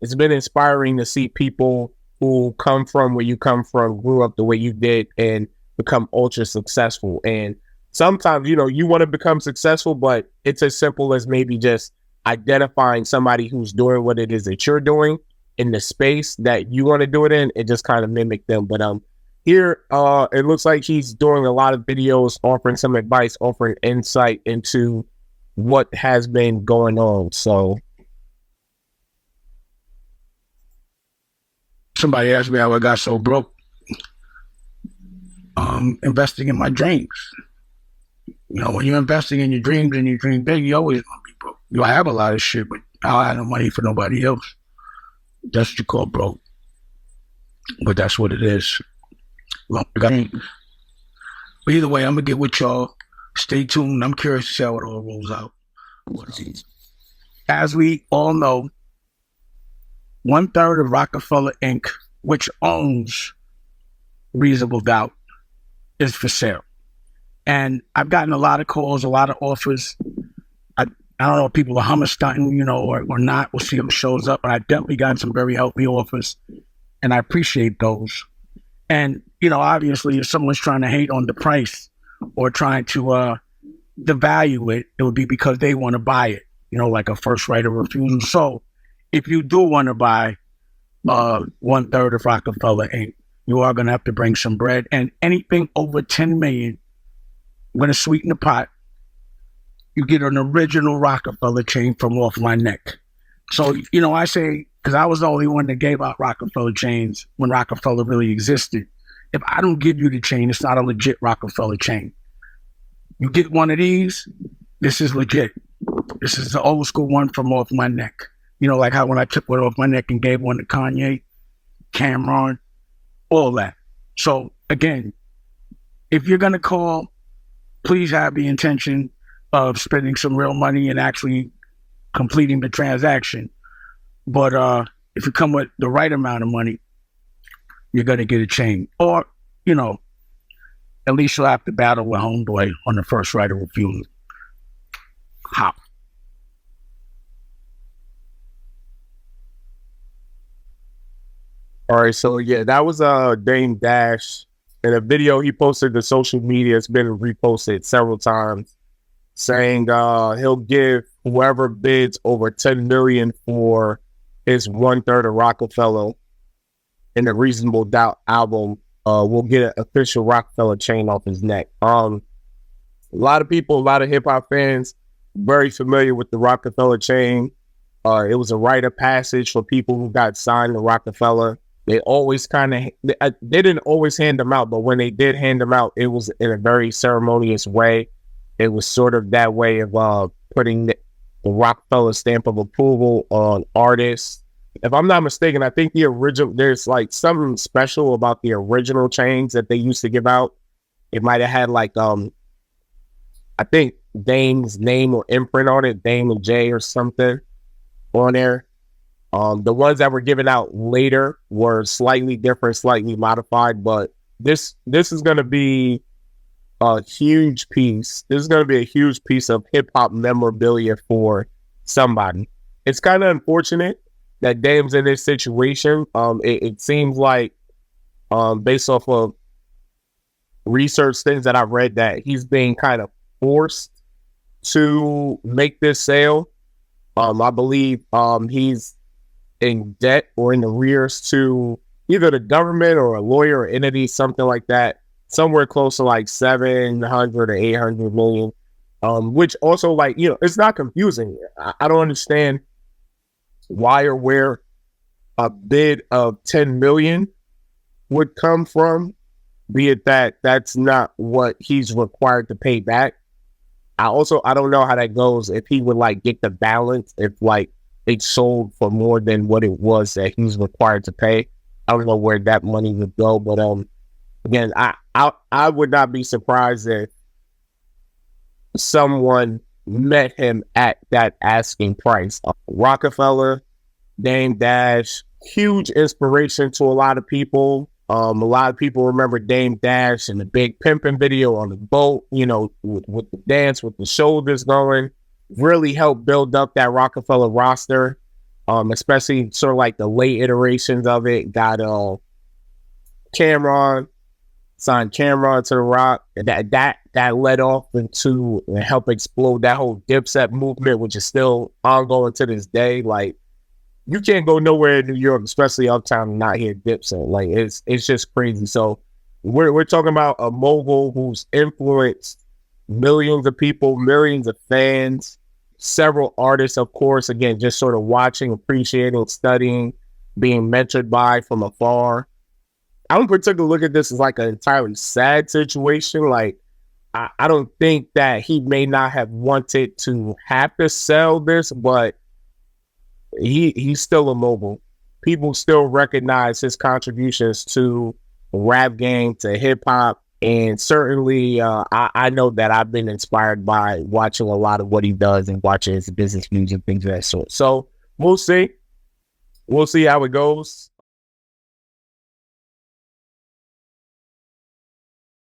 it's been inspiring to see people who come from where you come from, grew up the way you did, and become ultra successful. And sometimes, you want to become successful, but it's as simple as maybe just identifying somebody who's doing what it is that you're doing in the space that you want to do it in, and just kind of mimic them. But here, it looks like he's doing a lot of videos, offering some advice, offering insight into what has been going on. So somebody asked me how I got so broke. Investing in my dreams. When you're investing in your dreams and you dream big, you always gonna be broke. You have a lot of shit, but I don't have no money for nobody else. That's what you call broke. But that's what it is. But either way, I'm gonna get with y'all. Stay tuned. I'm curious to see how it all rolls out. As we all know, 1/3 of roc-a-fella Inc., which owns Reasonable Doubt, is for sale. And I've gotten a lot of calls, a lot of offers. I don't know if people are hummer-stunting, or not. We'll see who shows up. But I definitely got some very healthy offers, and I appreciate those. And, obviously, if someone's trying to hate on the price or trying to devalue it, it would be because they want to buy it, like a first right of refusal. So if you do want to buy 1/3 of roc-a-fella Inc., you are going to have to bring some bread. And anything over 10 million, I'm going to sweeten the pot. You get an original roc-a-fella chain from off my neck. So, I say, because I was the only one that gave out roc-a-fella chains when roc-a-fella really existed. If I don't give you the chain, it's not a legit roc-a-fella chain. You get one of these, this is legit. This is the old school one from off my neck. Like how when I took one off my neck and gave one to Kanye, Cameron, all that. So again, if you're going to call, please have the intention of spending some real money and actually completing the transaction. But if you come with the right amount of money, you're going to get a chain. Or, at least you'll have to battle with homeboy on the first right of refusal. Hop. all right, so yeah, that was Dame Dash. In a video he posted to social media, it's been reposted several times, saying he'll give whoever bids over 10 million for his 1/3 of roc-a-fella in the Reasonable Doubt album, will get an official roc-a-fella chain off his neck. A lot of people, a lot of hip hop fans, very familiar with the roc-a-fella chain. It was a rite of passage for people who got signed to roc-a-fella. They always they didn't always hand them out, but when they did hand them out, it was in a very ceremonious way. It was sort of that way of putting the roc-a-fella stamp of approval on artists. If I'm not mistaken, I think there's like something special about the original chains that they used to give out. It might have had like, I think Dame's name or imprint on it, Dame and J or something on there. The ones that were given out later were slightly different, slightly modified, but this is going to be a huge piece. This is going to be a huge piece of hip hop memorabilia for somebody. It's kind of unfortunate that Dame's in this situation. It seems like, based off of research things that I've read, that he's being kind of forced to make this sale. I believe he's in debt or in arrears to either the government or a lawyer or entity, something like that, somewhere close to like 700 or 800 million. Which also, like, it's not confusing. I don't understand why or where a bid of 10 million would come from, be it that that's not what he's required to pay back. I don't know how that goes, if he would like get the balance, if like it sold for more than what it was that he's required to pay. I don't know where that money would go, but again, I would not be surprised if someone met him at that asking price. Roc-a-fella, Dame Dash, huge inspiration to a lot of people. A lot of people remember Dame Dash and the big pimping video on the boat, with the dance, with the shoulders going, really helped build up that Roc-a-fella roster. especially sort of like the late iterations of it. Got Cameron, signed Cameron to the Rock. That led off into and helped explode that whole Dipset movement, which is still ongoing to this day. Like, you can't go nowhere in New York, especially uptown, and not hear Dipset. Like, it's just crazy. So we're talking about a mogul who's influenced millions of people, millions of fans, several artists, of course, again, just sort of watching, appreciating, studying, being mentored by from afar. I don't particularly look at this as like an entirely sad situation. Like, I don't think that he may not have wanted to have to sell this, but he's still a mogul. People still recognize his contributions to the rap game, to hip hop, and certainly I know that I've been inspired by watching a lot of what he does and watching his business views and things of that sort. So we'll see. We'll see how it goes.